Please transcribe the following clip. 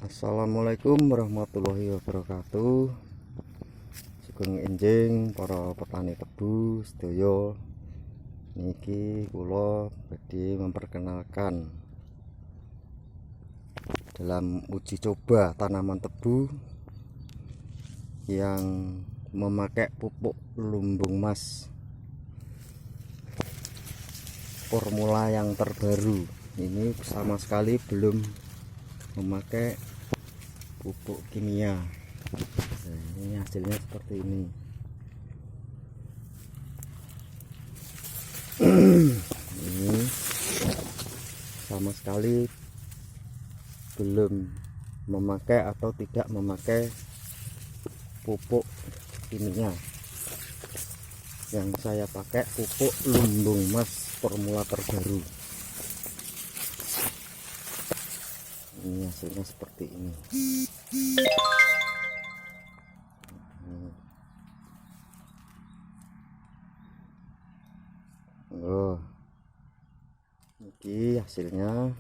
Assalamualaikum warahmatullahi wabarakatuh. Sugeng enjing para petani tebu sedaya. Niki kula badhe memperkenalkan dalam uji coba tanaman tebu yang memakai pupuk lumbung mas formula yang terbaru. Ini sama sekali belum memakai pupuk kimia. Nah, ini hasilnya seperti ini. Ini sama sekali belum memakai atau tidak memakai pupuk kimia. Yang saya pakai pupuk lumbung mas formula terbaru. Ini hasilnya seperti ini. Oh, ini hasilnya.